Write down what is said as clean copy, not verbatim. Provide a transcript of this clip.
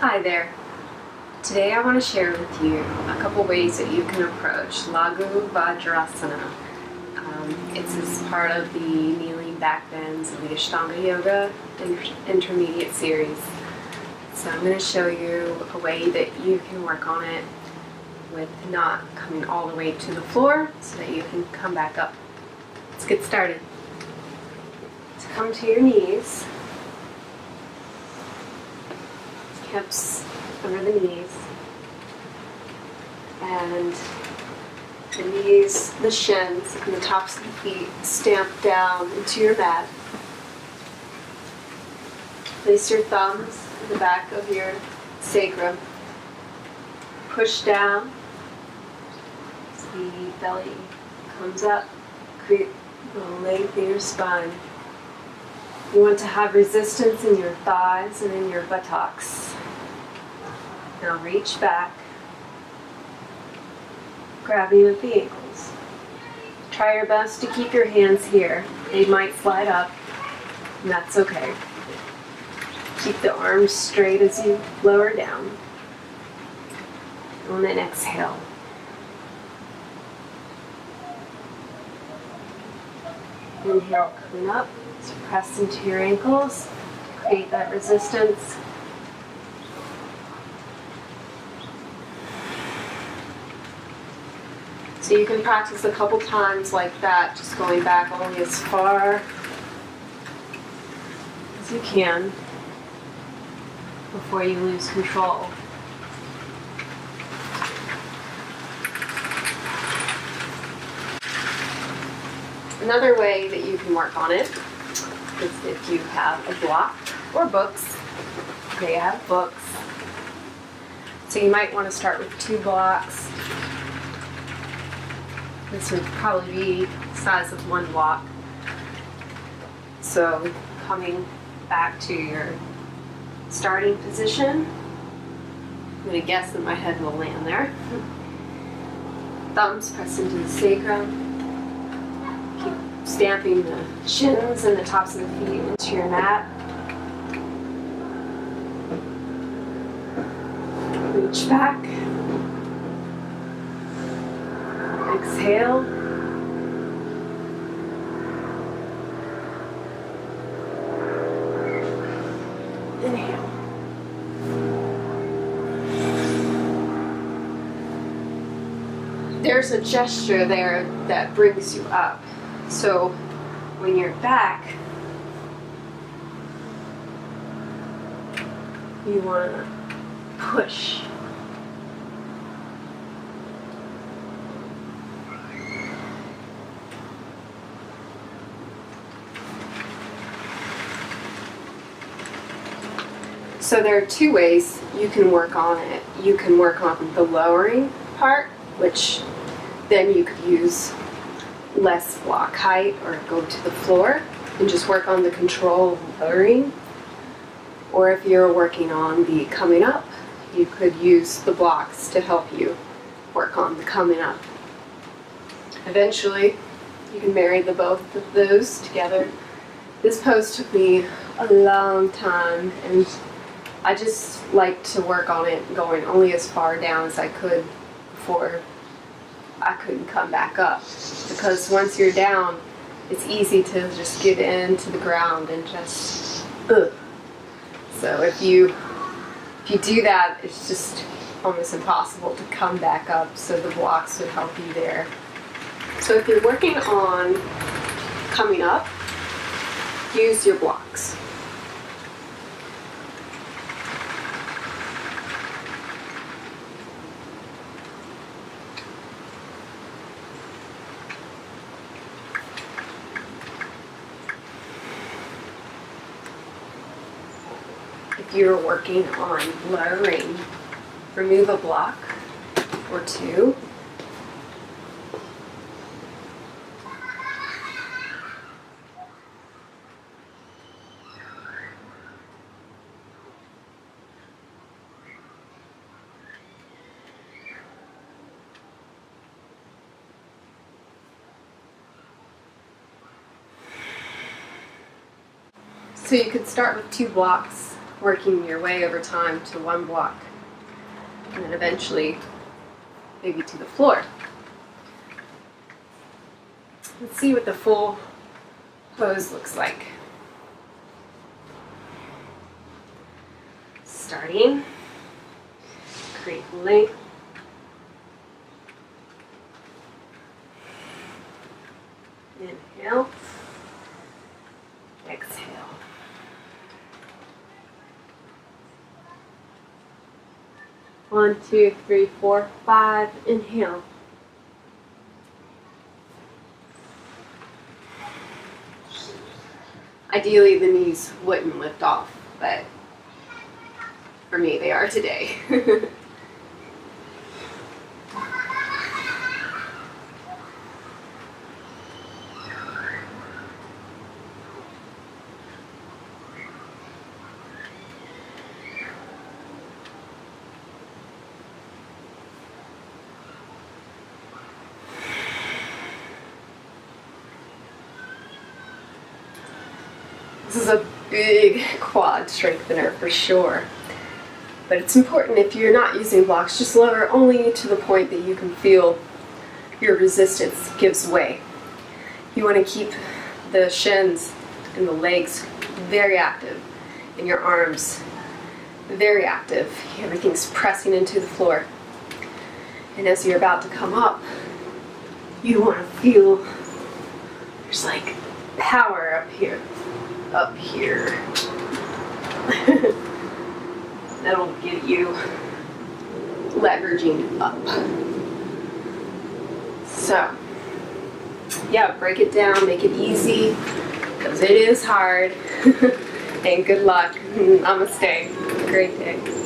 Hi there. Today I want to share with you a couple ways that you can approach Laghu Vajrasana. It's as part of the kneeling back bends of the Ashtanga Yoga intermediate series. So I'm going to show you a way that you can work on it with not coming all the way to the floor so that you can come back up. Let's get started. So come to your knees. Hips over the knees, and the knees, the shins, and the tops of the feet stamp down into your mat. Place your thumbs in the back of your sacrum. Push down as the belly comes up. Create a length in your spine. You want to have resistance in your thighs and in your buttocks. Now reach back, grabbing at the ankles. Try your best to keep your hands here. They might slide up, and that's okay. Keep the arms straight as you lower down. And then exhale. Inhale, coming up. So press into your ankles. Create that resistance. So you can practice a couple times like that, just going back only as far as you can before you lose control. Another way that you can work on it is if you have a block or books. They have books. So you might want to start with 2 blocks. This would probably be the size of 1 block. So coming back to your starting position, I'm going to guess that my head will land there. Thumbs press into the sacrum. Keep stamping the shins and the tops of the feet into your mat. Reach back. Exhale. Inhale. There's a gesture there that brings you up. So when you're back, you want to push. So there are 2 ways you can work on it. You can work on the lowering part, which then you could use less block height or go to the floor and just work on the control of lowering. Or if you're working on the coming up, you could use the blocks to help you work on the coming up. Eventually, you can marry the both of those together. This pose took me a long time, and I just like to work on it going only as far down as I could before I couldn't come back up. Because once you're down, it's easy to just get into the ground and just, ugh. So if you do that, it's just almost impossible to come back up, so the blocks would help you there. So if you're working on coming up, use your blocks. If you're working on lowering, remove a block or 2. So you could start with 2 blocks working your way over time to one block, and then eventually maybe to the floor. Let's see what the full pose looks like. Starting, create length. Inhale, exhale. One, two, three, four, five. Inhale. Ideally, the knees wouldn't lift off, but for me, they are today. This is a big quad strengthener for sure. But it's important, if you're not using blocks, just lower only to the point that you can feel your resistance gives way. You want to keep the shins and the legs very active and your arms very active. Everything's pressing into the floor. And as you're about to come up, you want to feel there's like power up here. Up here. That'll get you leveraging up. So, yeah, break it down, make it easy, because it is hard. And good luck. Namaste. Great day.